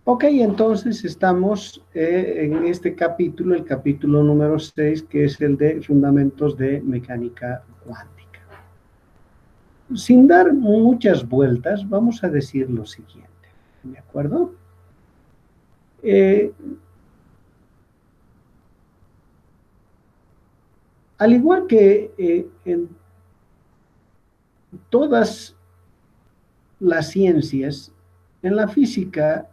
Ok, entonces estamos en este capítulo, el capítulo número 6, que es el de Fundamentos de Mecánica Cuántica. Sin dar muchas vueltas, vamos a decir lo siguiente, ¿de acuerdo? Al igual que en todas las ciencias, en la física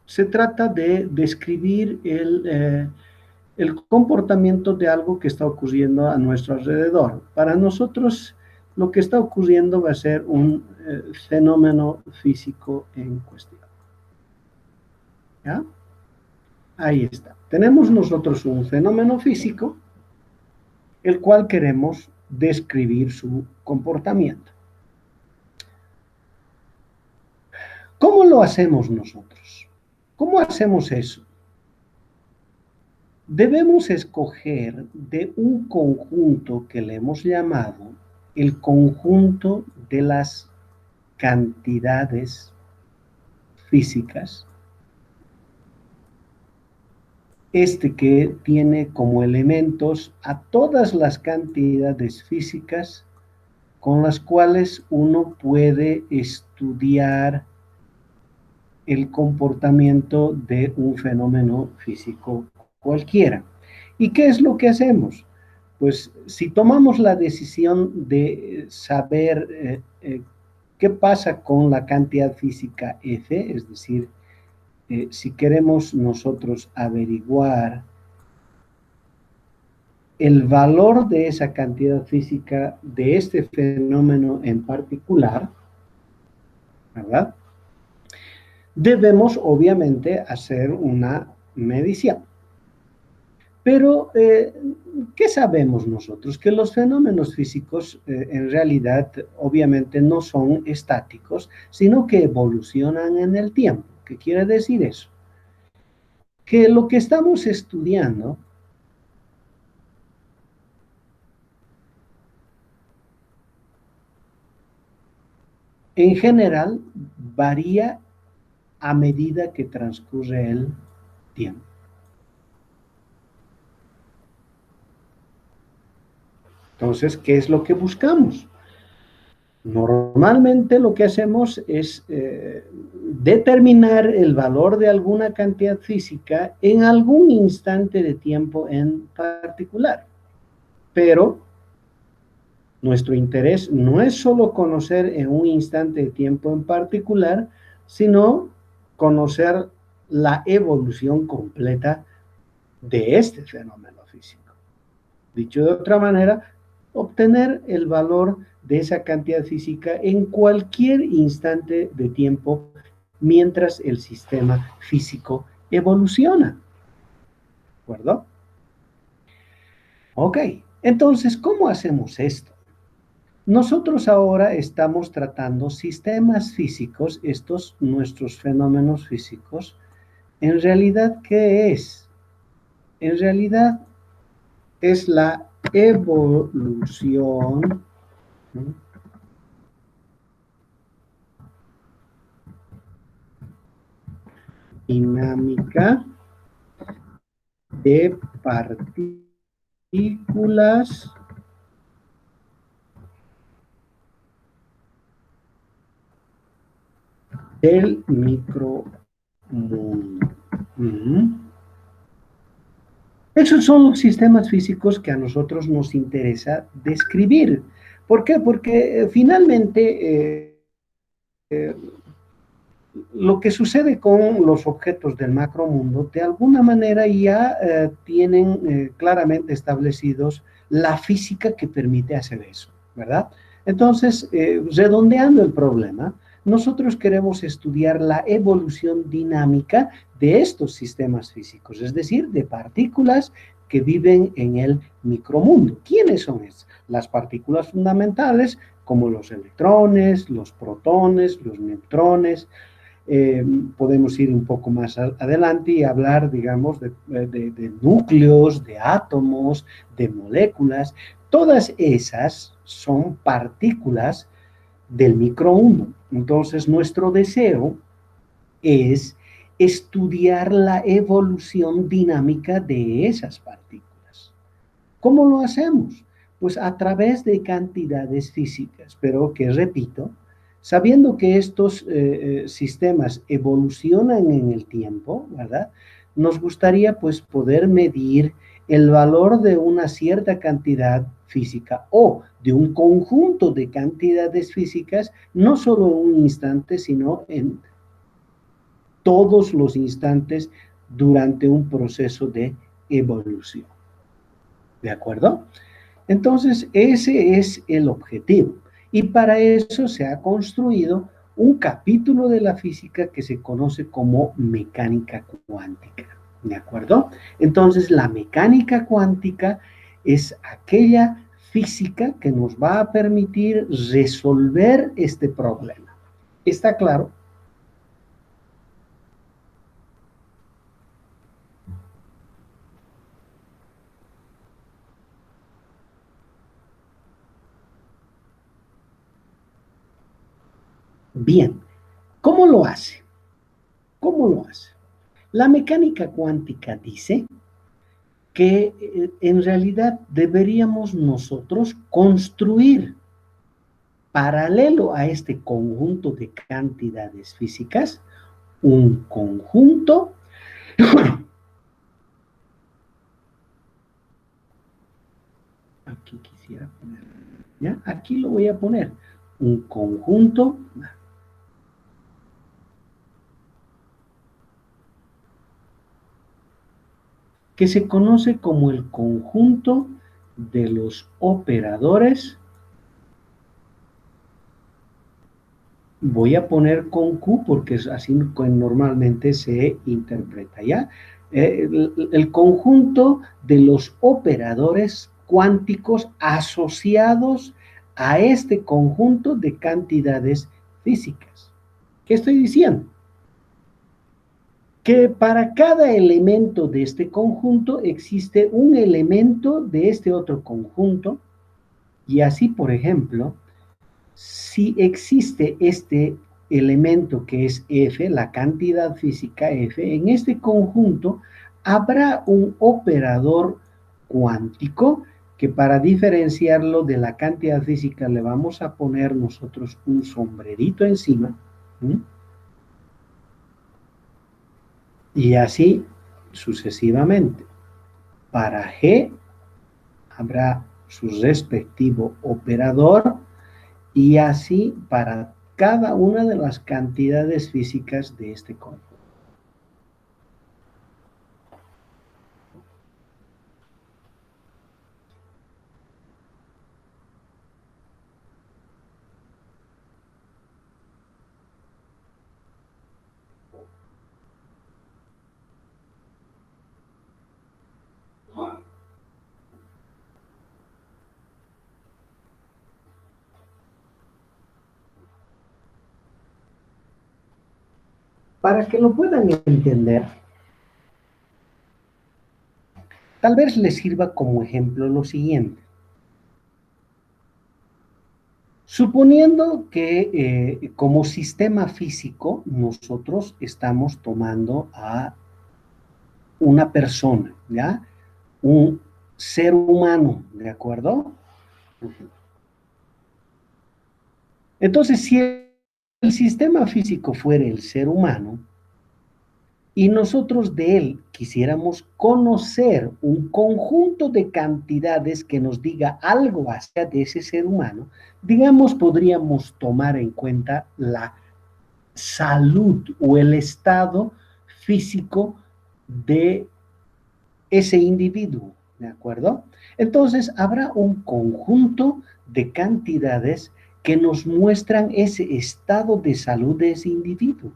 se trata de describir el comportamiento de algo que está ocurriendo a nuestro alrededor. Para nosotros, lo que está ocurriendo va a ser un fenómeno físico en cuestión. ¿Ya? Ahí está. Tenemos nosotros un fenómeno físico, el cual queremos describir su comportamiento. ¿Cómo lo hacemos nosotros? ¿Cómo hacemos eso? Debemos escoger de un conjunto que le hemos llamado el conjunto de las cantidades físicas, que tiene como elementos a todas las cantidades físicas con las cuales uno puede estudiar el comportamiento de un fenómeno físico cualquiera. ¿Y qué es lo que hacemos? Pues si tomamos la decisión de saber qué pasa con la cantidad física F, es decir, si queremos nosotros averiguar el valor de esa cantidad física de este fenómeno en particular, ¿verdad? Debemos obviamente hacer una medición. Pero, ¿qué sabemos nosotros? Que los fenómenos físicos en realidad obviamente no son estáticos, sino que evolucionan en el tiempo. ¿Qué quiere decir eso? Que lo que estamos estudiando en general varía a medida que transcurre el tiempo. Entonces, ¿qué es lo que buscamos? Normalmente lo que hacemos es determinar el valor de alguna cantidad física en algún instante de tiempo en particular. Pero nuestro interés no es solo conocer en un instante de tiempo en particular, sino conocer la evolución completa de este fenómeno físico. Dicho de otra manera, obtener el valor de esa cantidad física en cualquier instante de tiempo mientras el sistema físico evoluciona. ¿De acuerdo? Ok, entonces, ¿cómo hacemos esto? Nosotros ahora estamos tratando sistemas físicos, estos nuestros fenómenos físicos. En realidad, ¿qué es? En realidad es la evolución dinámica de partículas del micromundo. Esos son los sistemas físicos que a nosotros nos interesa describir. ¿Por qué? Porque finalmente lo que sucede con los objetos del macromundo, de alguna manera ya tienen claramente establecidos la física que permite hacer eso, ¿verdad? Entonces, redondeando el problema, nosotros queremos estudiar la evolución dinámica de estos sistemas físicos, es decir, de partículas que viven en el micromundo. ¿Quiénes son estas? Las partículas fundamentales, como los electrones, los protones, los neutrones, Podemos ir un poco más adelante y hablar, digamos, de núcleos, de átomos, de moléculas. Todas esas son partículas del micromundo. Entonces, nuestro deseo es estudiar la evolución dinámica de esas partículas. ¿Cómo lo hacemos? Pues a través de cantidades físicas, pero que repito, sabiendo que estos sistemas evolucionan en el tiempo, ¿verdad? Nos gustaría pues poder medir el valor de una cierta cantidad física o de un conjunto de cantidades físicas, no solo en un instante, sino en todos los instantes durante un proceso de evolución. ¿De acuerdo? Entonces, ese es el objetivo. Y para eso se ha construido un capítulo de la física que se conoce como mecánica cuántica. ¿De acuerdo? Entonces, la mecánica cuántica es aquella física que nos va a permitir resolver este problema. ¿Está claro? Bien, ¿cómo lo hace? ¿Cómo lo hace? La mecánica cuántica dice que en realidad deberíamos nosotros construir paralelo a este conjunto de cantidades físicas, un conjunto, aquí quisiera poner, ¿ya? Aquí lo voy a poner, un conjunto que se conoce como el conjunto de los operadores. Voy a poner con Q porque es así que normalmente se interpreta, ¿ya? El conjunto de los operadores cuánticos asociados a este conjunto de cantidades físicas. ¿Qué estoy diciendo? Que para cada elemento de este conjunto existe un elemento de este otro conjunto y así, por ejemplo, si existe este elemento que es F, la cantidad física F, en este conjunto habrá un operador cuántico que para diferenciarlo de la cantidad física le vamos a poner nosotros un sombrerito encima. ¿Sí? Y así sucesivamente. Para G habrá su respectivo operador y así para cada una de las cantidades físicas de este conjunto. Para que lo puedan entender, tal vez les sirva como ejemplo lo siguiente. Suponiendo que como sistema físico nosotros estamos tomando a una persona, ¿ya? Un ser humano, ¿de acuerdo? Entonces, si el sistema físico fuera el ser humano, y nosotros de él quisiéramos conocer un conjunto de cantidades que nos diga algo acerca de ese ser humano, digamos, podríamos tomar en cuenta la salud o el estado físico de ese individuo, ¿de acuerdo? Entonces, habrá un conjunto de cantidades que nos muestran ese estado de salud de ese individuo.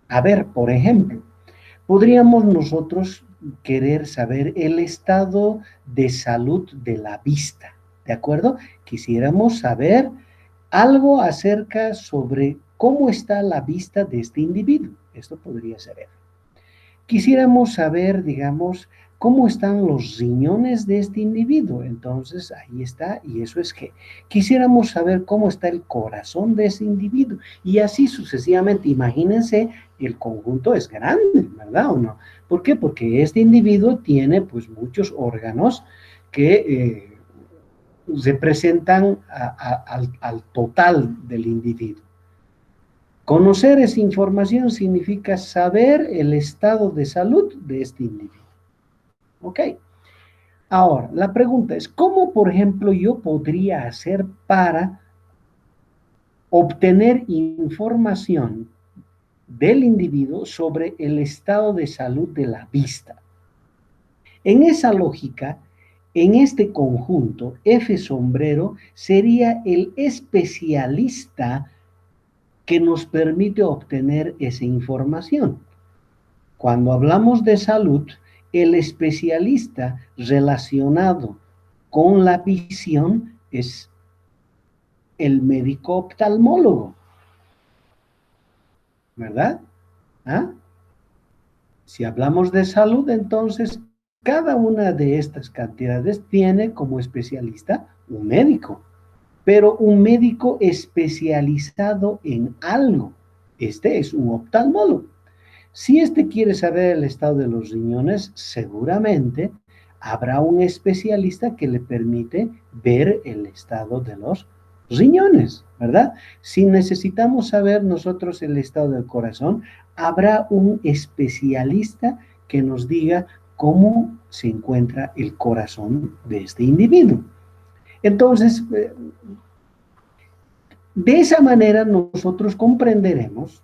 A ver, por ejemplo, podríamos nosotros querer saber el estado de salud de la vista, ¿de acuerdo? Quisiéramos saber algo acerca sobre cómo está la vista de este individuo. Esto podría ser F. Quisiéramos saber, digamos, cómo están los riñones de este individuo. Entonces, ahí está, y eso es G. Quisiéramos saber cómo está el corazón de ese individuo, y así sucesivamente. Imagínense, el conjunto es grande, ¿verdad o no? ¿Por qué? Porque este individuo tiene, pues, muchos órganos que representan al total del individuo. Conocer esa información significa saber el estado de salud de este individuo. ¿Ok? Ahora, la pregunta es, ¿cómo, por ejemplo, yo podría hacer para obtener información del individuo sobre el estado de salud de la vista? En esa lógica, en este conjunto, F sombrero sería el especialista que nos permite obtener esa información. Cuando hablamos de salud, el especialista relacionado con la visión es el médico oftalmólogo, ¿verdad? ¿Ah? Si hablamos de salud, entonces cada una de estas cantidades tiene como especialista un médico, pero un médico especializado en algo. Este es un oftalmólogo. Si este quiere saber el estado de los riñones, seguramente habrá un especialista que le permite ver el estado de los riñones, ¿verdad? Si necesitamos saber nosotros el estado del corazón, habrá un especialista que nos diga cómo se encuentra el corazón de este individuo. Entonces, de esa manera nosotros comprenderemos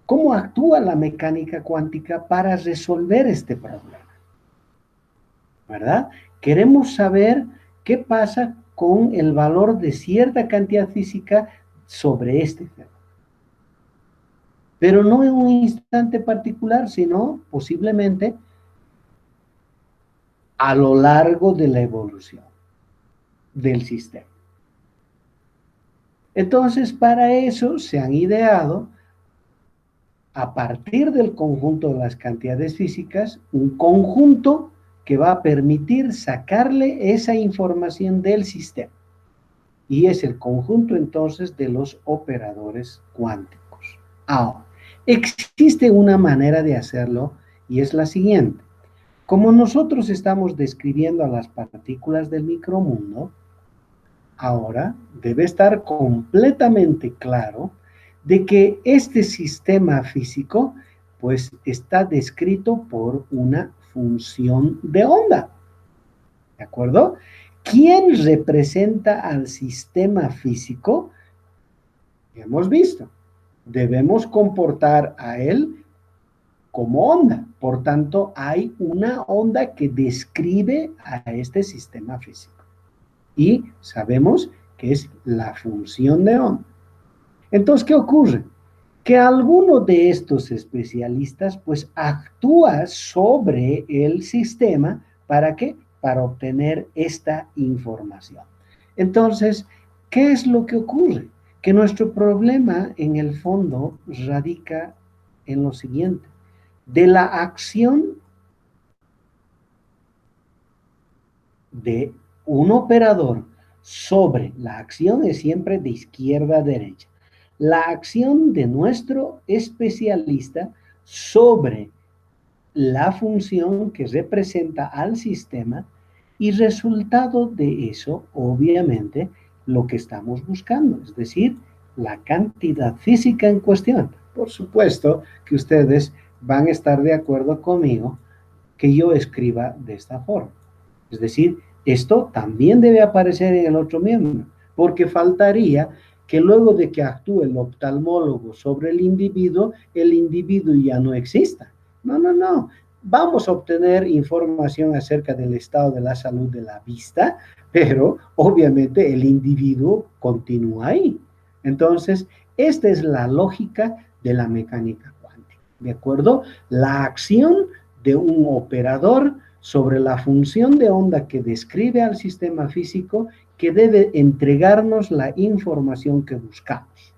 cómo actúa la mecánica cuántica para resolver este problema, ¿verdad? Queremos saber qué pasa con el valor de cierta cantidad física sobre este fenómeno. Pero no en un instante particular, sino posiblemente a lo largo de la evolución del sistema. Entonces, para eso se han ideado, a partir del conjunto de las cantidades físicas, un conjunto que va a permitir sacarle esa información del sistema. Y es el conjunto entonces de los operadores cuánticos. Ahora, existe una manera de hacerlo y es la siguiente. Como nosotros estamos describiendo a las partículas del micromundo, ahora debe estar completamente claro de que este sistema físico pues está descrito por una función de onda. ¿De acuerdo? ¿Quién representa al sistema físico? Hemos visto. Debemos comportar a él como onda. Por tanto, hay una onda que describe a este sistema físico. Y sabemos que es la función de onda. Entonces, ¿qué ocurre? Que alguno de estos especialistas pues actúa sobre el sistema, ¿para qué? Para obtener esta información. Entonces, ¿qué es lo que ocurre? Que nuestro problema en el fondo radica en lo siguiente. De la acción de un operador sobre la acción es siempre de izquierda a derecha. La acción de nuestro especialista sobre la función que representa al sistema y resultado de eso, obviamente, lo que estamos buscando, es decir, la cantidad física en cuestión. Por supuesto que ustedes van a estar de acuerdo conmigo que yo escriba de esta forma. Es decir, esto también debe aparecer en el otro miembro, porque faltaría que luego de que actúe el oftalmólogo sobre el individuo ya no exista. No, no, no. Vamos a obtener información acerca del estado de la salud de la vista, pero obviamente el individuo continúa ahí. Entonces, esta es la lógica de la mecánica cuántica, ¿de acuerdo? La acción de un operador sobre la función de onda que describe al sistema físico que debe entregarnos la información que buscamos.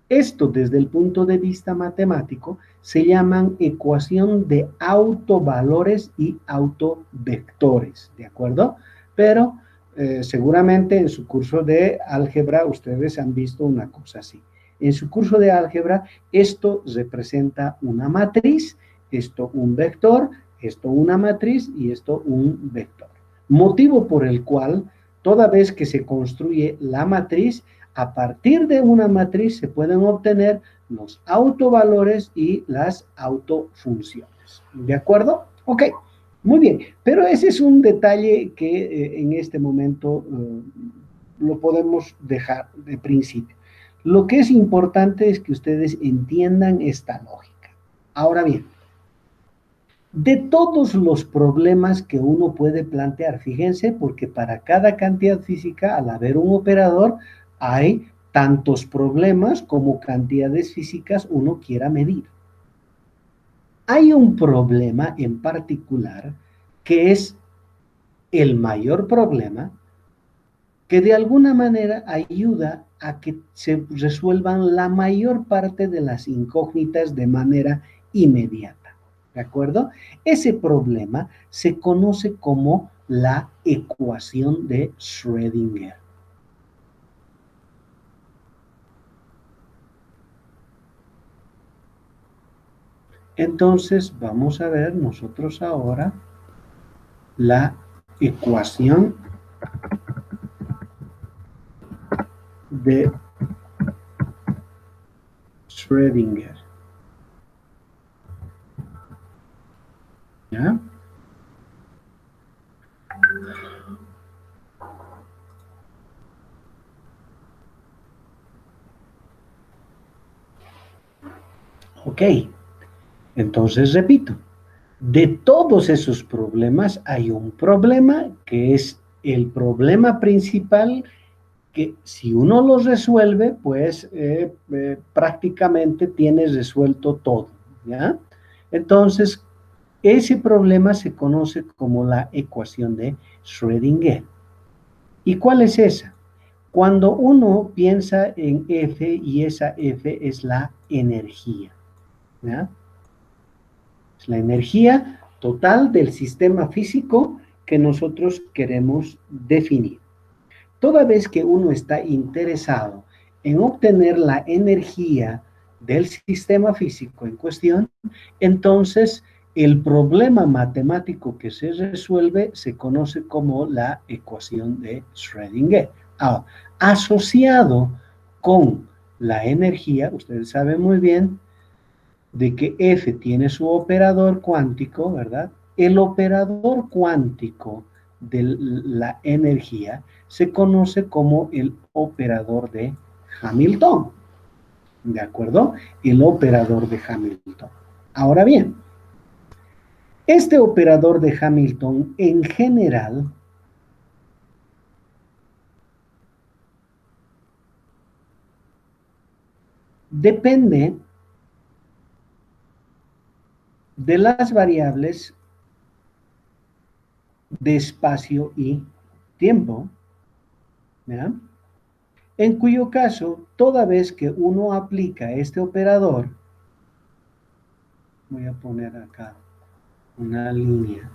Esto, desde el punto de vista matemático, se llaman ecuación de autovalores y autovectores, ¿de acuerdo? Pero seguramente en su curso de álgebra ustedes han visto una cosa así. En su curso de álgebra, esto representa una matriz, esto un vector, esto una matriz y esto un vector. Motivo por el cual, toda vez que se construye la matriz, a partir de una matriz se pueden obtener los autovalores y las autofunciones. ¿De acuerdo? Ok, muy bien. Pero ese es un detalle que en este momento lo podemos dejar de principio. Lo que es importante es que ustedes entiendan esta lógica. Ahora bien, de todos los problemas que uno puede plantear, fíjense, porque para cada cantidad física, al haber un operador, hay tantos problemas como cantidades físicas uno quiera medir. Hay un problema en particular que es el mayor problema que de alguna manera ayuda a que se resuelvan la mayor parte de las incógnitas de manera inmediata. ¿De acuerdo? Ese problema se conoce como la ecuación de Schrödinger. Entonces, vamos a ver nosotros ahora la ecuación de Schrödinger. ¿Ya? Ok, entonces repito, de todos esos problemas hay un problema que es el problema principal que si uno lo resuelve, pues prácticamente tienes resuelto todo, ¿ya? Entonces, ese problema se conoce como la ecuación de Schrödinger. ¿Y cuál es esa? Cuando uno piensa en F y esa F es la energía, ¿ya? Es la energía total del sistema físico que nosotros queremos definir. Toda vez que uno está interesado en obtener la energía del sistema físico en cuestión, entonces el problema matemático que se resuelve se conoce como la ecuación de Schrödinger. Ahora, asociado con la energía, ustedes saben muy bien de que F tiene su operador cuántico, ¿verdad? El operador cuántico de la energía se conoce como el operador de Hamilton, ¿de acuerdo? El operador de Hamilton. Ahora bien, este operador de Hamilton en general depende de las variables de espacio y tiempo, ¿verdad? En cuyo caso, toda vez que uno aplica este operador, voy a poner acá una línea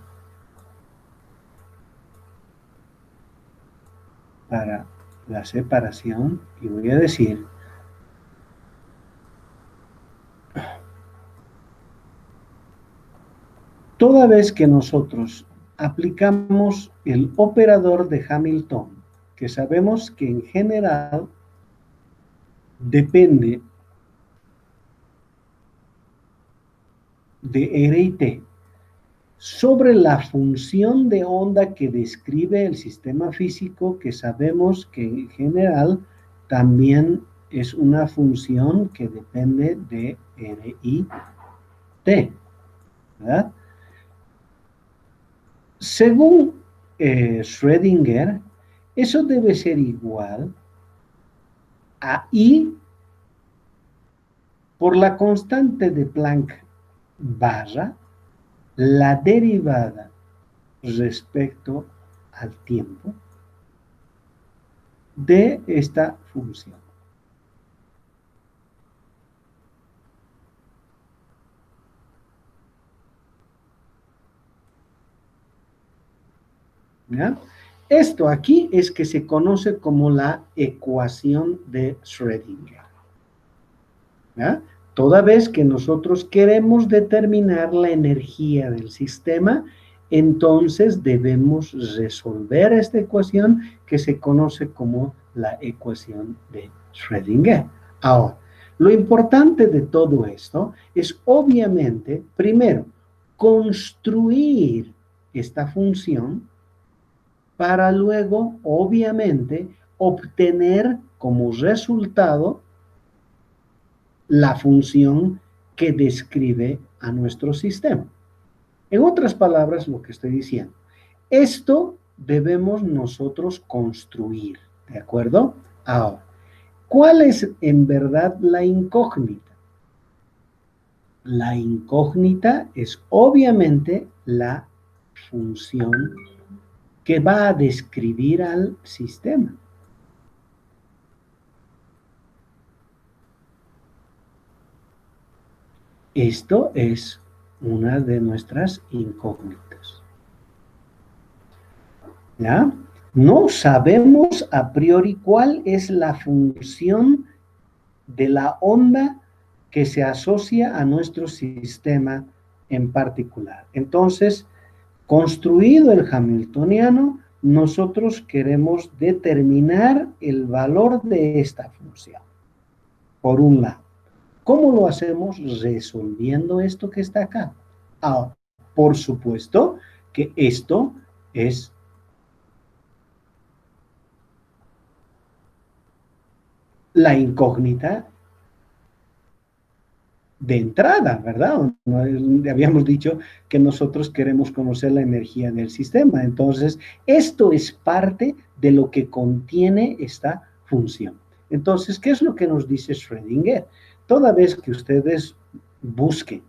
para la separación y voy a decir toda vez que nosotros aplicamos el operador de Hamilton, que sabemos que en general depende de R y T, sobre la función de onda que describe el sistema físico, que sabemos que en general también es una función que depende de R y T, ¿verdad? Según Schrödinger, eso debe ser igual a I por la constante de Planck barra la derivada respecto al tiempo de esta función. ¿ya? Esto aquí es que se conoce como la ecuación de Schrödinger, ¿ya? Toda vez que nosotros queremos determinar la energía del sistema, entonces debemos resolver esta ecuación que se conoce como la ecuación de Schrödinger. Ahora, lo importante de todo esto es obviamente, primero, construir esta función para luego, obviamente, obtener como resultado la función que describe a nuestro sistema. En otras palabras, lo que estoy diciendo, esto debemos nosotros construir, ¿de acuerdo? Ahora, ¿cuál es en verdad la incógnita? La incógnita es obviamente la función que va a describir al sistema. Esto es una de nuestras incógnitas. ¿Ya? No sabemos a priori cuál es la función de la onda que se asocia a nuestro sistema en particular. Entonces, construido el hamiltoniano, nosotros queremos determinar el valor de esta función, por un lado. ¿Cómo lo hacemos? Resolviendo esto que está acá. Ahora, por supuesto que esto es la incógnita de entrada, ¿verdad? Habíamos dicho que nosotros queremos conocer la energía del sistema. Entonces, esto es parte de lo que contiene esta función. Entonces, ¿qué es lo que nos dice Schrödinger? Toda vez que ustedes busquen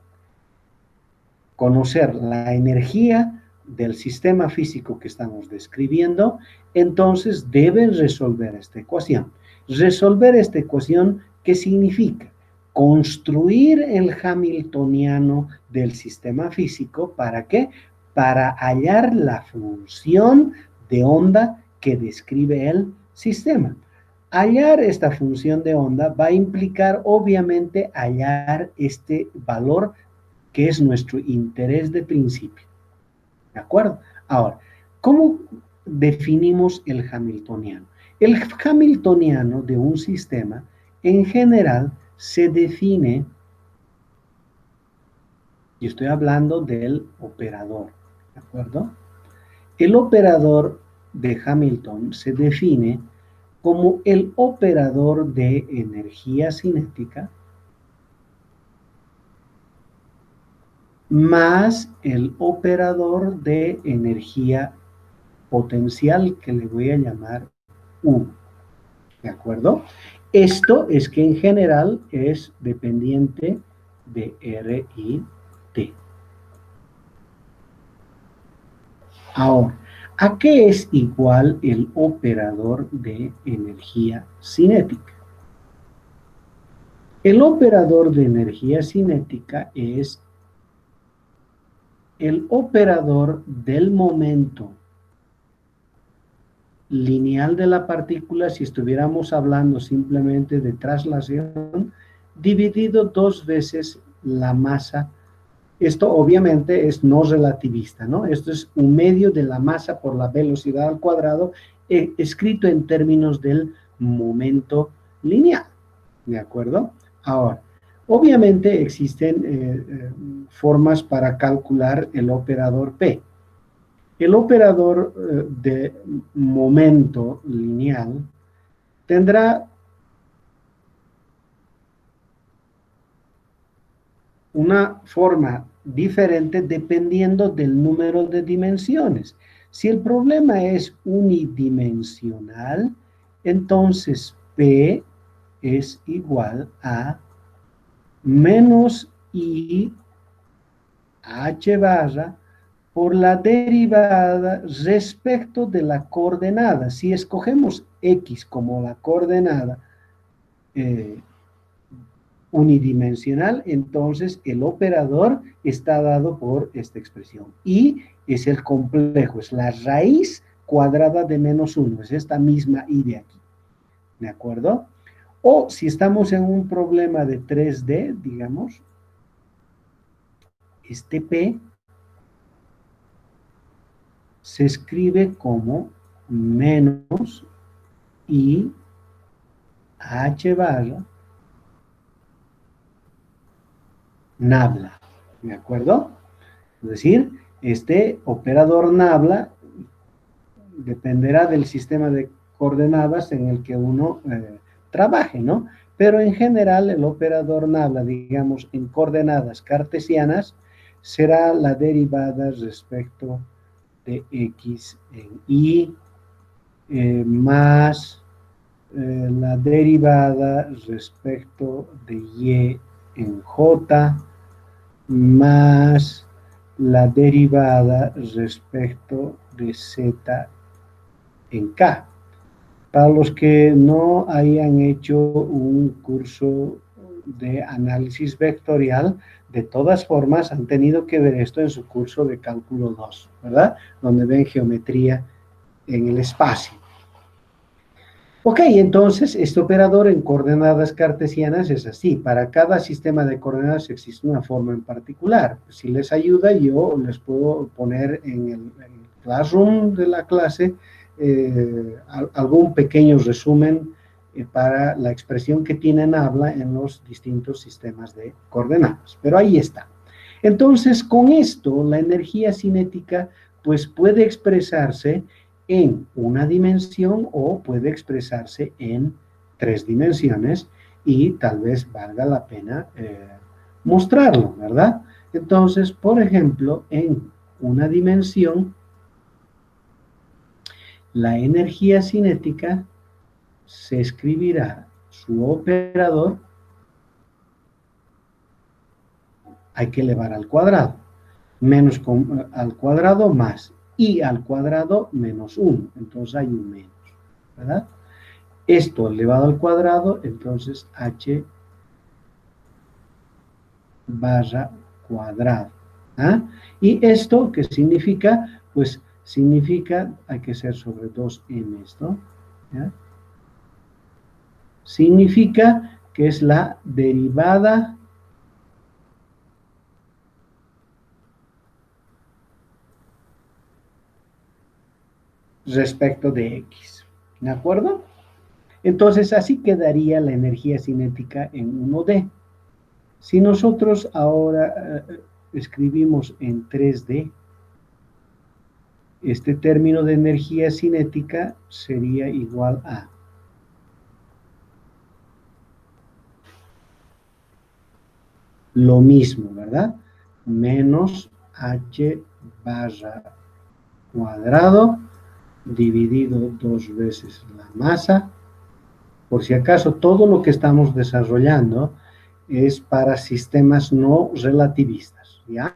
conocer la energía del sistema físico que estamos describiendo, entonces deben resolver esta ecuación. Resolver esta ecuación, ¿qué significa? Construir el hamiltoniano del sistema físico, ¿para qué? Para hallar la función de onda que describe el sistema. Hallar esta función de onda va a implicar, obviamente, hallar este valor que es nuestro interés de principio. ¿De acuerdo? Ahora, ¿cómo definimos el hamiltoniano? El hamiltoniano de un sistema, en general, se define, y estoy hablando del operador, ¿de acuerdo? El operador de Hamilton se define como el operador de energía cinética más el operador de energía potencial que le voy a llamar U. ¿De acuerdo? Esto es que en general es dependiente de R y T. Ahora, ¿a qué es igual el operador de energía cinética? El operador de energía cinética es el operador del momento lineal de la partícula, si estuviéramos hablando simplemente de traslación, dividido 2 veces la masa. Esto obviamente es no relativista, ¿no? Esto es un medio de la masa por la velocidad al cuadrado, escrito en términos del momento lineal, ¿de acuerdo? Ahora, obviamente existen formas para calcular el operador P. El operador de momento lineal tendrá una forma diferente dependiendo del número de dimensiones. Si el problema es unidimensional, entonces P es igual a menos I H barra por la derivada respecto de la coordenada. Si escogemos X como la coordenada unidimensional, entonces el operador está dado por esta expresión. Y es el complejo, es la raíz cuadrada de menos 1, es esta misma y de aquí, ¿de acuerdo? O si estamos en un problema de 3D, digamos, este P se escribe como menos I H barra nabla, ¿de acuerdo? Es decir, este operador nabla dependerá del sistema de coordenadas en el que uno trabaje, ¿no? Pero en general el operador nabla, digamos, en coordenadas cartesianas, será la derivada respecto de x en y más la derivada respecto de y en j más la derivada respecto de z en k. Para los que no hayan hecho un curso de análisis vectorial, de todas formas han tenido que ver esto en su curso de cálculo 2, ¿verdad? Donde ven geometría en el espacio. Ok, entonces este operador en coordenadas cartesianas es así. Para cada sistema de coordenadas existe una forma en particular. Si les ayuda, yo les puedo poner en el Classroom de la clase algún pequeño resumen para la expresión que tienen habla en los distintos sistemas de coordenadas. Pero ahí está. Entonces, con esto, la energía cinética pues puede expresarse en una dimensión o puede expresarse en 3 dimensiones y tal vez valga la pena mostrarlo, ¿verdad? Entonces, por ejemplo, en una dimensión, la energía cinética se escribirá su operador, hay que elevar al cuadrado, menos al cuadrado más y al cuadrado menos 1, entonces hay un menos, ¿verdad? Esto elevado al cuadrado, entonces h barra cuadrado. ¿Ah? Y esto, ¿qué significa? Pues significa, hay que ser sobre 2m esto, ¿ya? Significa que es la derivada respecto de x, ¿de acuerdo? Entonces, así quedaría la energía cinética en 1D. Si nosotros ahora escribimos en 3D, este término de energía cinética sería igual a lo mismo, ¿verdad? Menos h barra cuadrado dividido 2 veces la masa. Por si acaso, todo lo que estamos desarrollando es para sistemas no relativistas, ¿ya?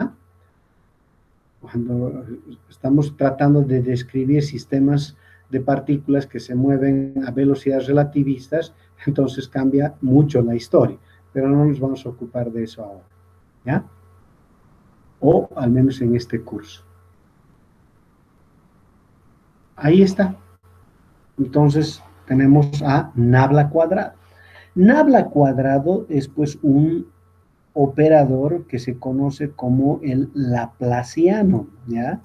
Cuando estamos tratando de describir sistemas de partículas que se mueven a velocidades relativistas, entonces cambia mucho la historia, pero no nos vamos a ocupar de eso ahora, ¿ya? O al menos en este curso. Ahí está. Entonces tenemos a nabla cuadrado. Nabla cuadrado es pues un operador que se conoce como el laplaciano, ¿ya?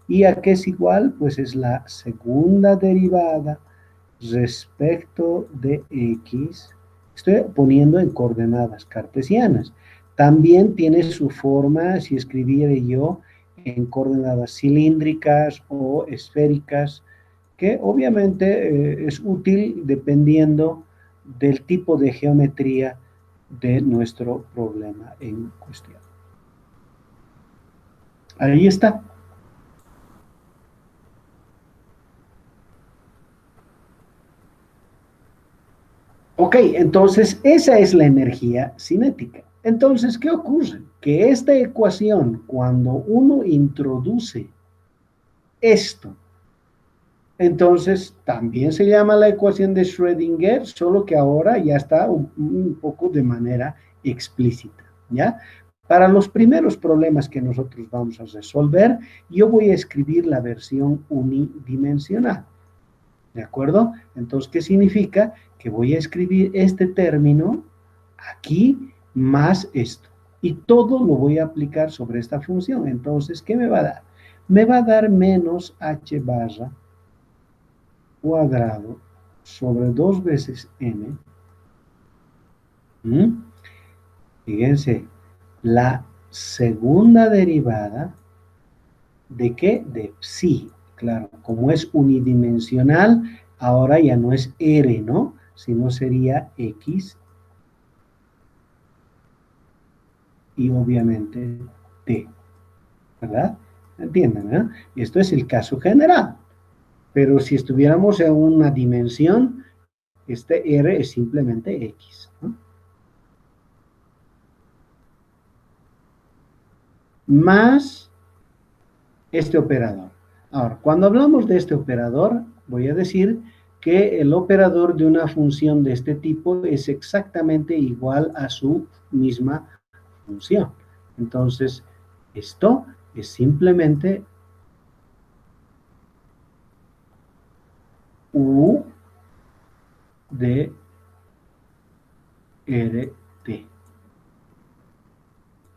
¿Y a qué es igual? Pues es la segunda derivada respecto de x. Estoy poniendo en coordenadas cartesianas. También tiene su forma, si escribiera yo, en coordenadas cilíndricas o esféricas, que obviamente es útil dependiendo del tipo de geometría de nuestro problema en cuestión. Ahí está. Ok, entonces esa es la energía cinética. Entonces, ¿qué ocurre? Que esta ecuación, cuando uno introduce esto, entonces también se llama la ecuación de Schrödinger, solo que ahora ya está un poco de manera explícita, ¿ya? Para los primeros problemas que nosotros vamos a resolver, yo voy a escribir la versión unidimensional. ¿De acuerdo? Entonces, ¿qué significa? Que voy a escribir este término aquí más esto. Y todo lo voy a aplicar sobre esta función. Entonces, ¿qué me va a dar? Me va a dar menos h barra cuadrado sobre 2 veces n. Fíjense, la segunda derivada, ¿de qué? De psi. Claro, como es unidimensional, ahora ya no es r, ¿no? Sino sería x y obviamente t, ¿verdad? ¿Entienden? Esto es el caso general. Pero si estuviéramos en una dimensión, este r es simplemente x, ¿no? Más este operador. Ahora, cuando hablamos de este operador, voy a decir que el operador de una función de este tipo es exactamente igual a su misma función. Entonces, esto es simplemente u de rt.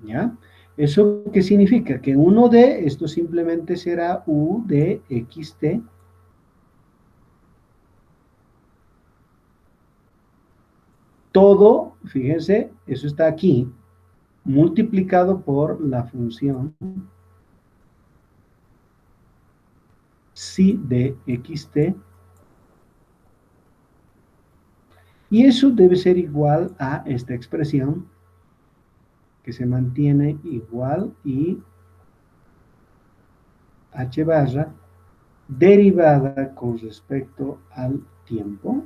¿Ya? ¿Eso qué significa? Que en 1D esto simplemente será u de xt. Todo, fíjense, eso está aquí, multiplicado por la función psi de xt. Y eso debe ser igual a esta expresión que se mantiene igual y h barra derivada con respecto al tiempo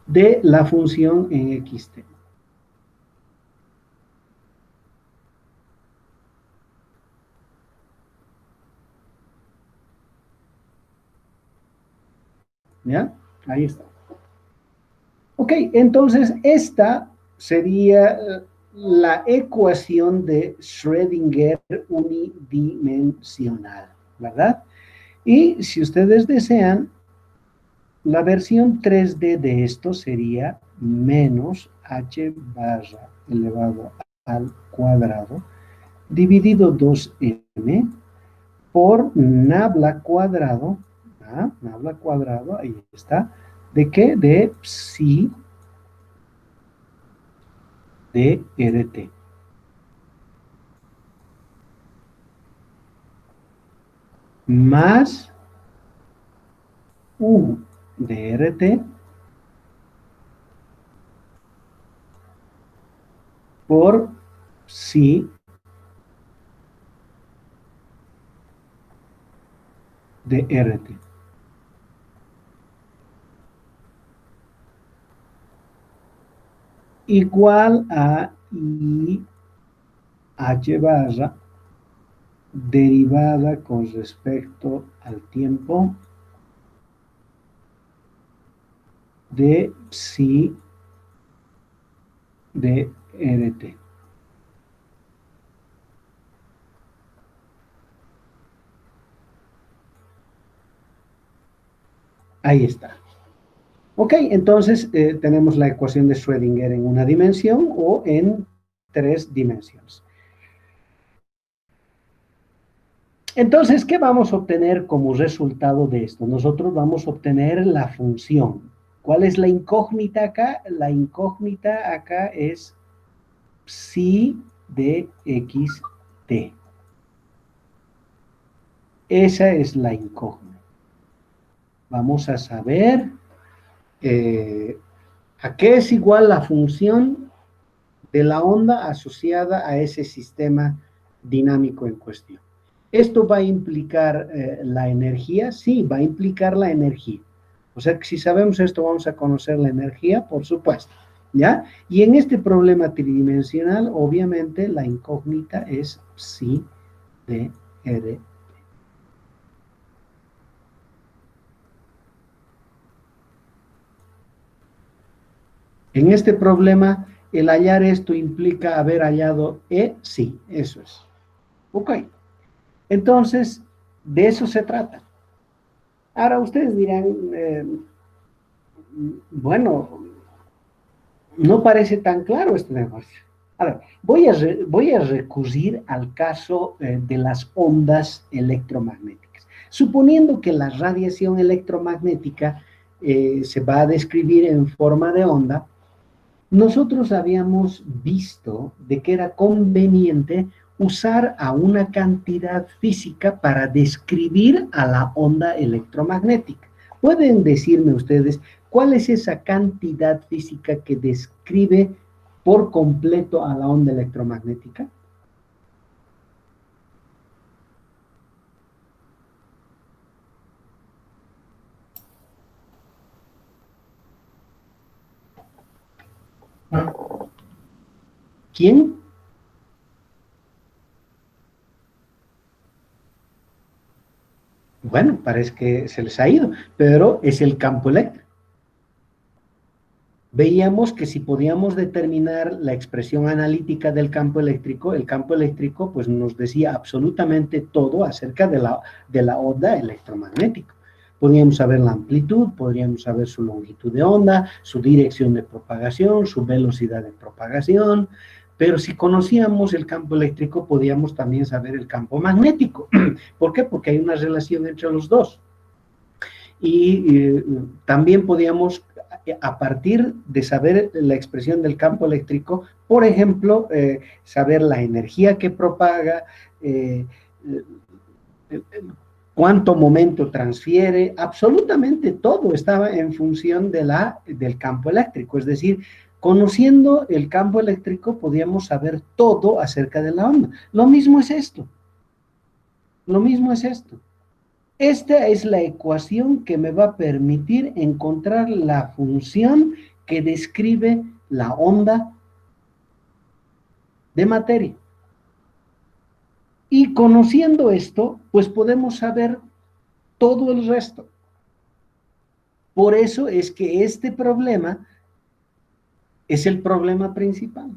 de la función en xt. ¿Ya? Ahí está. Ok, entonces esta sería la ecuación de Schrödinger unidimensional, ¿verdad? Y si ustedes desean, la versión 3D de esto sería menos h barra elevado al cuadrado dividido 2m por nabla cuadrado, nabla cuadrado, ahí está, ¿de qué? De psi de rt. Más u de rt por psi de rt. Igual a i h barra derivada con respecto al tiempo de psi de rt. Ahí está. Ok, entonces tenemos la ecuación de Schrödinger en una dimensión o en 3 dimensiones. Entonces, ¿qué vamos a obtener como resultado de esto? Nosotros vamos a obtener la función. ¿Cuál es la incógnita acá? La incógnita acá es psi de xt. Esa es la incógnita. Vamos a saber a qué es igual la función de la onda asociada a ese sistema dinámico en cuestión. ¿Esto va a implicar la energía? Sí, va a implicar la energía. O sea que si sabemos esto, vamos a conocer la energía, por supuesto. ¿Ya? Y en este problema tridimensional, obviamente, la incógnita es psi de r. En este problema, ¿El hallar esto implica haber hallado E? Sí, eso es. Ok. Entonces, de eso se trata. Ahora ustedes dirán, bueno, no parece tan claro este negocio. A ver, voy a recurrir al caso de las ondas electromagnéticas. Suponiendo que la radiación electromagnética se va a describir en forma de onda, nosotros habíamos visto de que era conveniente usar a una cantidad física para describir a la onda electromagnética. ¿Pueden decirme ustedes cuál es esa cantidad física que describe por completo a la onda electromagnética? ¿Quién? Bueno, parece que se les ha ido, pero es el campo eléctrico. Veíamos que si podíamos determinar la expresión analítica del campo eléctrico, el campo eléctrico pues nos decía absolutamente todo acerca de la onda electromagnética. Podríamos saber la amplitud, podríamos saber su longitud de onda, su dirección de propagación, su velocidad de propagación, pero si conocíamos el campo eléctrico podíamos también saber el campo magnético. ¿Por qué? Porque hay una relación entre los dos. Y también podíamos, a partir de saber la expresión del campo eléctrico, por ejemplo, saber la energía que propaga, cuánto momento transfiere, absolutamente todo estaba en función del campo eléctrico. Es decir, conociendo el campo eléctrico podíamos saber todo acerca de la onda. Lo mismo es esto. Lo mismo es esto. Esta es la ecuación que me va a permitir encontrar la función que describe la onda de materia. Y conociendo esto, pues podemos saber todo el resto. Por eso es que este problema es el problema principal.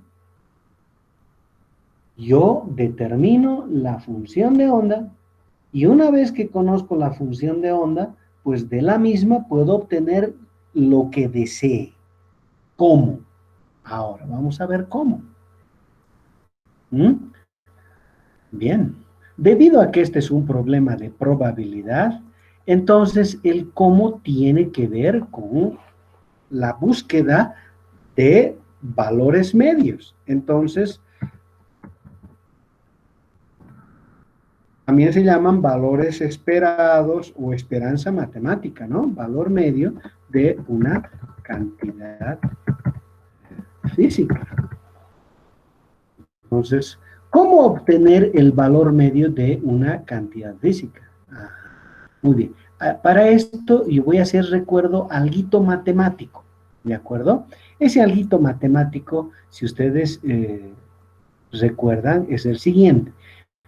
Yo determino la función de onda y una vez que conozco la función de onda, pues de la misma puedo obtener lo que desee. ¿Cómo? Ahora vamos a ver cómo. ¿Mm? Bien. Debido a que este es un problema de probabilidad, entonces el cómo tiene que ver con la búsqueda de valores medios. Entonces, también se llaman valores esperados o esperanza matemática, ¿no? Valor medio de una cantidad física. Entonces, ¿cómo obtener el valor medio de una cantidad física? Muy bien. Para esto yo voy a hacer recuerdo alguito matemático, ¿de acuerdo? Ese alguito matemático, si ustedes recuerdan, es el siguiente.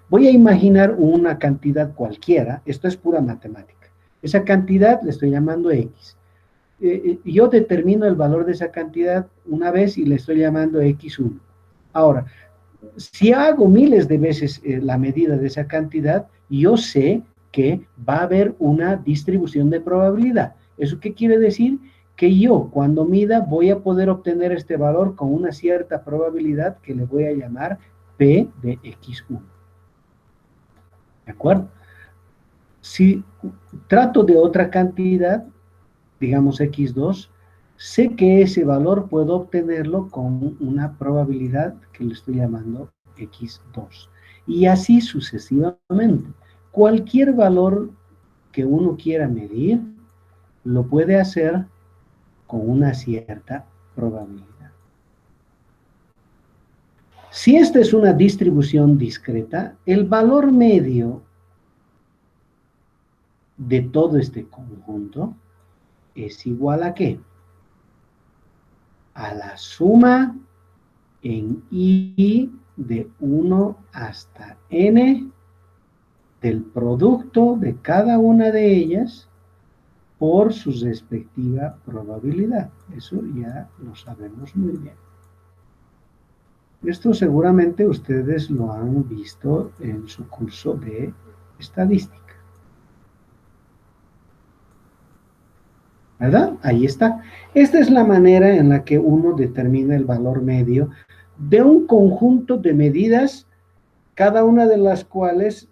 Voy a imaginar una cantidad cualquiera, esto es pura matemática. Esa cantidad le estoy llamando X. Yo determino el valor de esa cantidad una vez y le estoy llamando X1. Ahora, si hago miles de veces la medida de esa cantidad, yo sé que va a haber una distribución de probabilidad. ¿Eso qué quiere decir? Que yo cuando mida voy a poder obtener este valor con una cierta probabilidad que le voy a llamar P de X1. ¿De acuerdo? Si trato de otra cantidad, digamos X2, sé que ese valor puedo obtenerlo con una probabilidad que le estoy llamando X2. Y así sucesivamente. Cualquier valor que uno quiera medir, lo puede hacer con una cierta probabilidad. Si esta es una distribución discreta, el valor medio de todo este conjunto es igual a ¿qué? A la suma en I de 1 hasta N del producto de cada una de ellas por su respectiva probabilidad. Eso ya lo sabemos muy bien. Esto seguramente ustedes lo han visto en su curso de estadística, ¿verdad? Ahí está. Esta es la manera en la que uno determina el valor medio de un conjunto de medidas, cada una de las cuales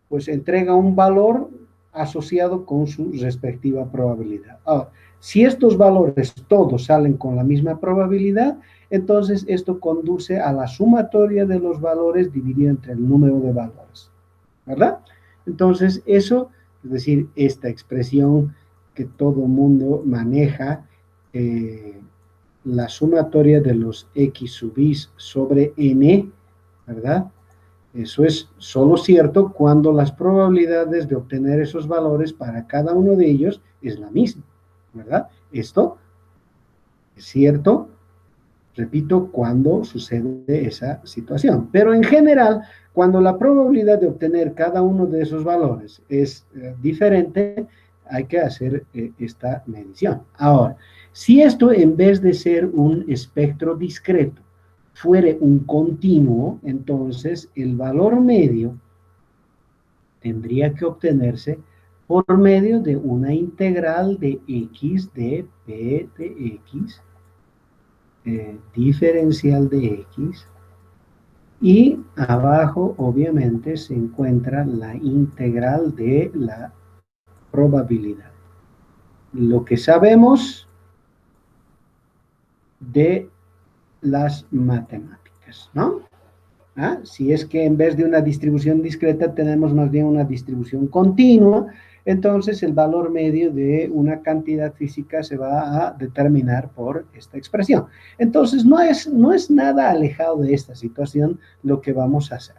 pues entrega un valor asociado con su respectiva probabilidad. Ahora, si estos valores todos salen con la misma probabilidad, entonces esto conduce a la sumatoria de los valores dividido entre el número de valores, ¿verdad? Entonces eso, es decir, esta expresión que todo mundo maneja, la sumatoria de los x sub i sobre n, ¿verdad? Eso es solo cierto cuando las probabilidades de obtener esos valores para cada uno de ellos es la misma, ¿verdad? Esto es cierto, repito, cuando sucede esa situación. Pero en general, cuando la probabilidad de obtener cada uno de esos valores es diferente, hay que hacer esta medición. Ahora, si esto en vez de ser un espectro discreto, fuere un continuo, entonces el valor medio tendría que obtenerse por medio de una integral de x de p de x, diferencial de x, y abajo obviamente se encuentra la integral de la probabilidad. Lo que sabemos de las matemáticas, ¿no? ¿Ah? Si es que en vez de una distribución discreta tenemos más bien una distribución continua, entonces el valor medio de una cantidad física se va a determinar por esta expresión. Entonces no es nada alejado de esta situación lo que vamos a hacer.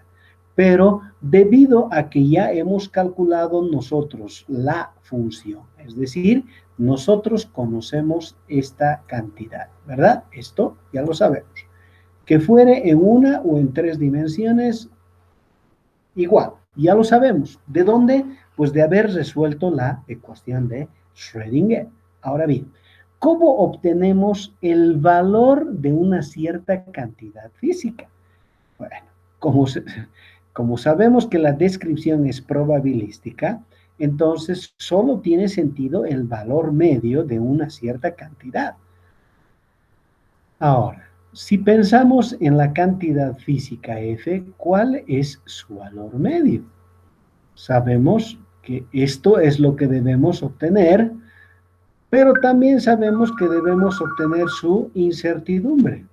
Pero debido a que ya hemos calculado nosotros la función, es decir, nosotros conocemos esta cantidad, ¿verdad? Esto ya lo sabemos. Que fuere en una o en tres dimensiones, igual, ya lo sabemos. ¿De dónde? Pues de haber resuelto la ecuación de Schrödinger. Ahora bien, ¿cómo obtenemos el valor de una cierta cantidad física? Bueno, como, como sabemos que la descripción es probabilística, entonces solo tiene sentido el valor medio de una cierta cantidad. Ahora, si pensamos en la cantidad física F, ¿cuál es su valor medio? Sabemos que esto es lo que debemos obtener, pero también sabemos que debemos obtener su incertidumbre.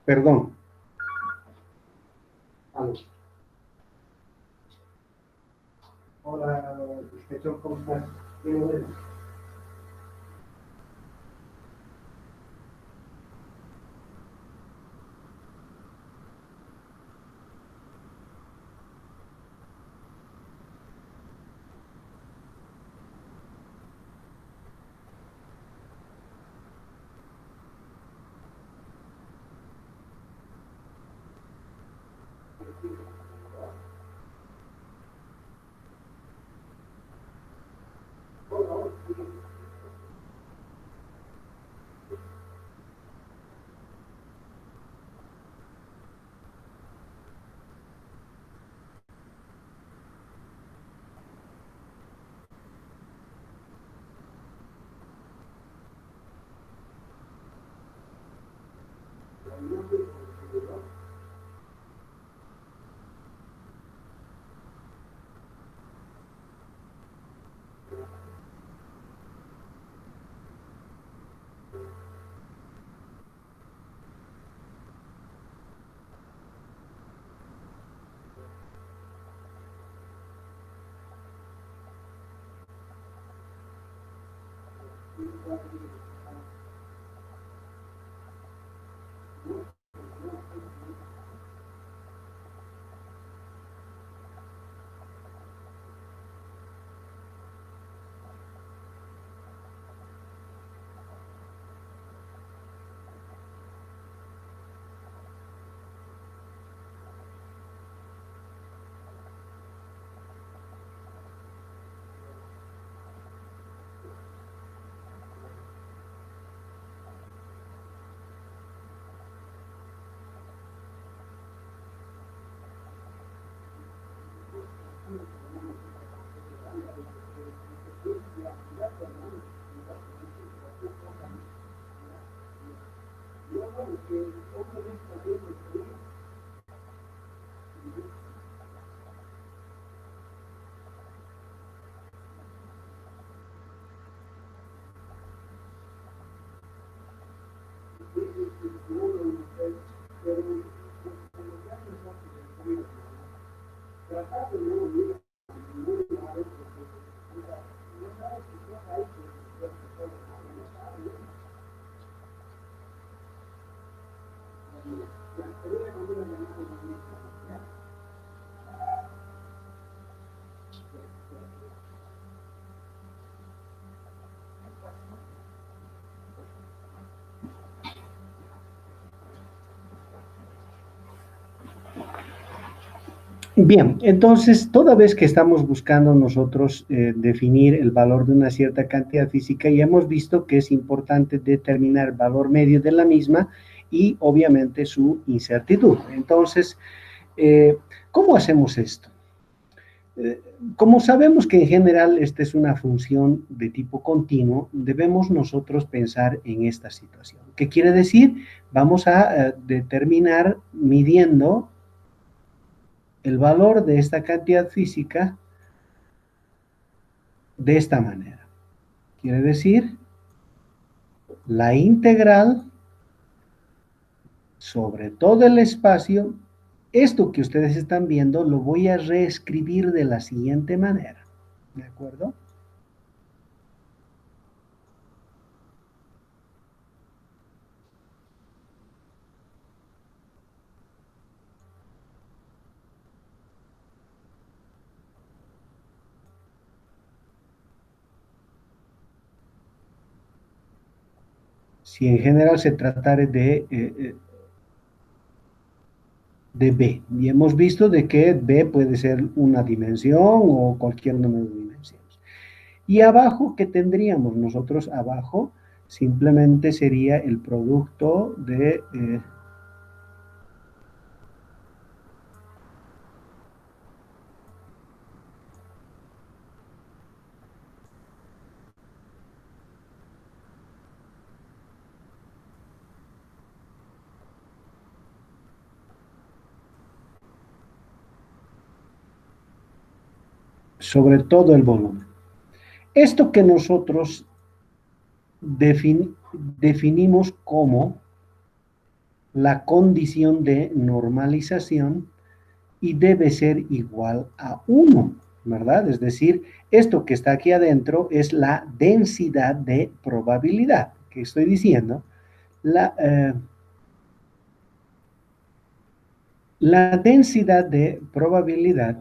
Perdón. Hola, inspector, ¿cómo estás? Bien, entonces, toda vez que estamos buscando nosotros definir el valor de una cierta cantidad física, ya hemos visto que es importante determinar el valor medio de la misma y obviamente su incertidumbre. Entonces, ¿cómo hacemos esto? Como sabemos que en general esta es una función de tipo continuo, debemos nosotros pensar en esta situación. ¿Qué quiere decir? Vamos a determinar midiendo el valor de esta cantidad física de esta manera. Quiere decir, la integral sobre todo el espacio, esto que ustedes están viendo lo voy a reescribir de la siguiente manera. ¿De acuerdo? Si en general se tratara de B. Y hemos visto de que B puede ser una dimensión o cualquier número de dimensiones. Y abajo, ¿qué tendríamos? Nosotros abajo simplemente sería el producto de... sobre todo el volumen. Esto que nosotros definimos como la condición de normalización y debe ser igual a 1, ¿verdad? Es decir, esto que está aquí adentro es la densidad de probabilidad. ¿Qué estoy diciendo? La densidad de probabilidad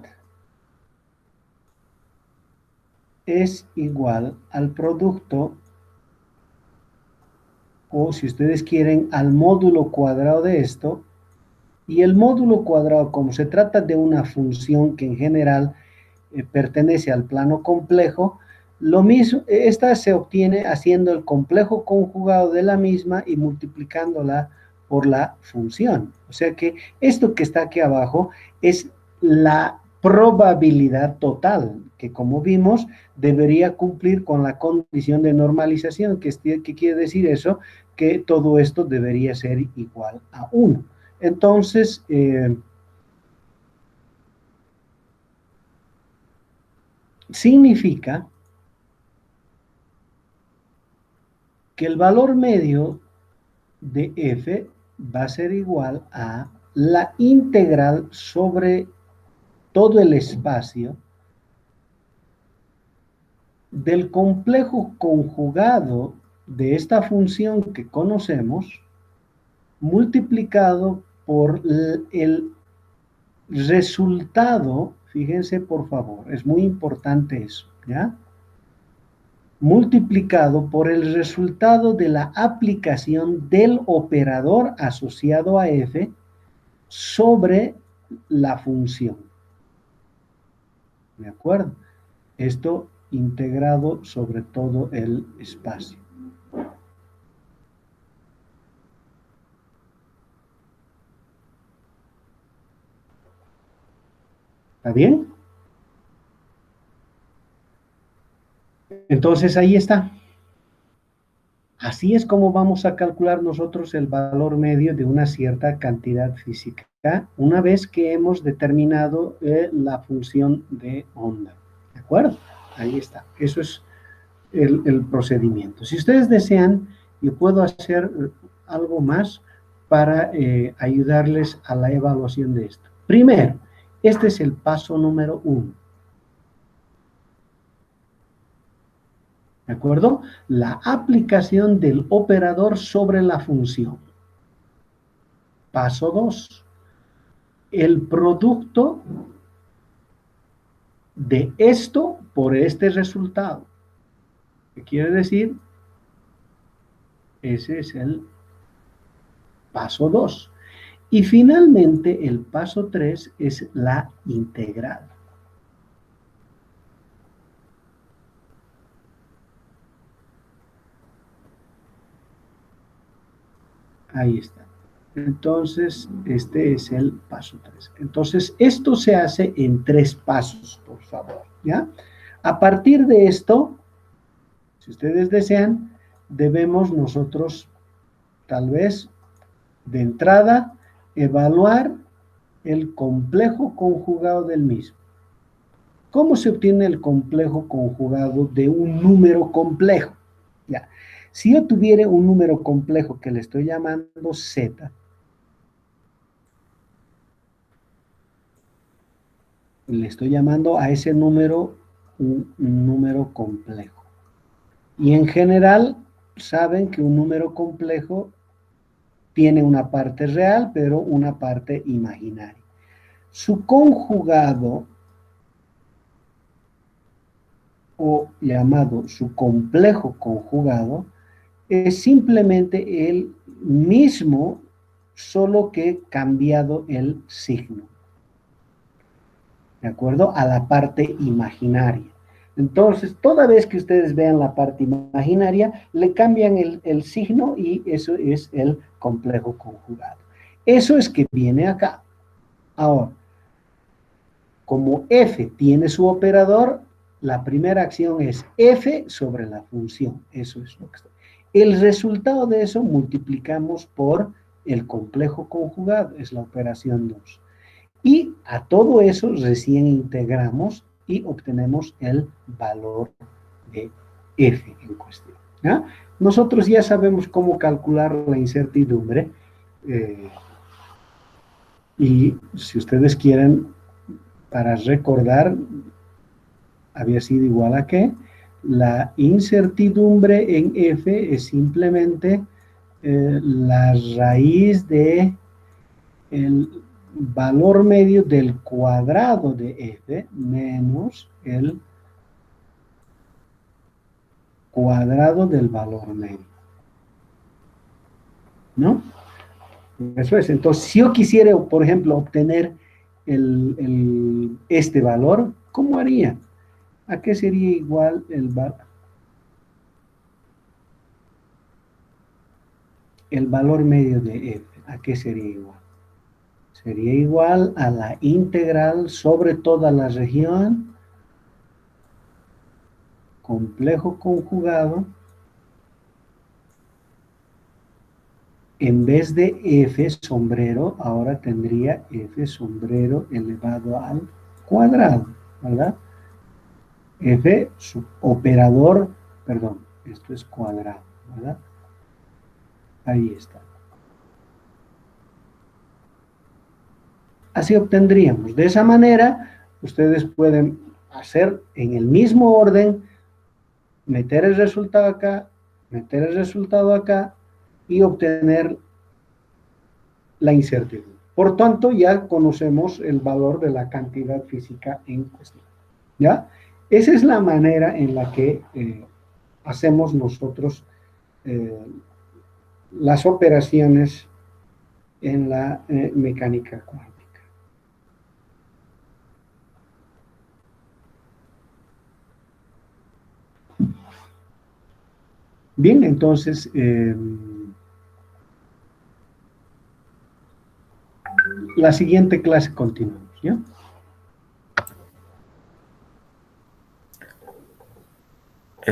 es igual al producto, o si ustedes quieren, al módulo cuadrado de esto. Y el módulo cuadrado, como se trata de una función que en general pertenece al plano complejo, lo mismo, esta se obtiene haciendo el complejo conjugado de la misma y multiplicándola por la función. O sea que esto que está aquí abajo es la probabilidad total, que como vimos debería cumplir con la condición de normalización, que quiere decir eso, que todo esto debería ser igual a 1. Entonces, significa que el valor medio de f va a ser igual a la integral sobre todo el espacio del complejo conjugado de esta función que conocemos multiplicado por el resultado, fíjense por favor, es muy importante eso, ¿ya? Multiplicado por el resultado de la aplicación del operador asociado a f sobre la función. ¿De acuerdo? Esto integrado sobre todo el espacio. ¿Está bien? Entonces ahí está. Así es como vamos a calcular nosotros el valor medio de una cierta cantidad física, una vez que hemos determinado la función de onda. ¿De acuerdo? Ahí está. Eso es el procedimiento. Si ustedes desean, yo puedo hacer algo más para ayudarles a la evaluación de esto. Primero, este es el paso número 1. ¿De acuerdo? La aplicación del operador sobre la función. Paso 2. El producto de esto por este resultado. ¿Qué quiere decir? Ese es el paso 2. Y finalmente, el paso 3 es la integral. Ahí está. Entonces, este es el paso 3. Entonces, esto se hace en 3 pasos, por favor, ¿ya? A partir de esto, si ustedes desean, debemos nosotros, tal vez, de entrada, evaluar el complejo conjugado del mismo. ¿Cómo se obtiene el complejo conjugado de un número complejo? Ya. Si yo tuviera un número complejo que le estoy llamando z, le estoy llamando a ese número un número complejo. Y en general, saben que un número complejo tiene una parte real, pero una parte imaginaria. Su conjugado, o llamado su complejo conjugado, es simplemente el mismo, solo que cambiado el signo, ¿de acuerdo? A la parte imaginaria. Entonces, toda vez que ustedes vean la parte imaginaria, le cambian el signo y eso es el complejo conjugado. Eso es que viene acá. Ahora, como f tiene su operador, la primera acción es f sobre la función. Eso es lo que está. El resultado de eso multiplicamos por el complejo conjugado, es la operación 2. Y a todo eso recién integramos y obtenemos el valor de f en cuestión. ¿Ya? Nosotros ya sabemos cómo calcular la incertidumbre. Y si ustedes quieren, para recordar, había sido igual a que la incertidumbre en f es simplemente la raíz de el valor medio del cuadrado de f menos el cuadrado del valor medio, ¿no? Eso es. Entonces, si yo quisiera, por ejemplo, obtener este valor, ¿cómo haría? ¿A qué sería igual el valor medio de f? ¿A qué sería igual? Sería igual a la integral sobre toda la región, complejo conjugado, en vez de f sombrero, ahora tendría f sombrero elevado al cuadrado, ¿verdad? F su operador, perdón, esto es cuadrado, ¿verdad? Ahí está. Así obtendríamos. De esa manera, ustedes pueden hacer en el mismo orden, meter el resultado acá, meter el resultado acá y obtener la incertidumbre. Por tanto, ya conocemos el valor de la cantidad física en cuestión. ¿Ya? Esa es la manera en la que hacemos nosotros las operaciones en la mecánica cuántica. Bien, entonces, la siguiente clase continuamos, ¿ya?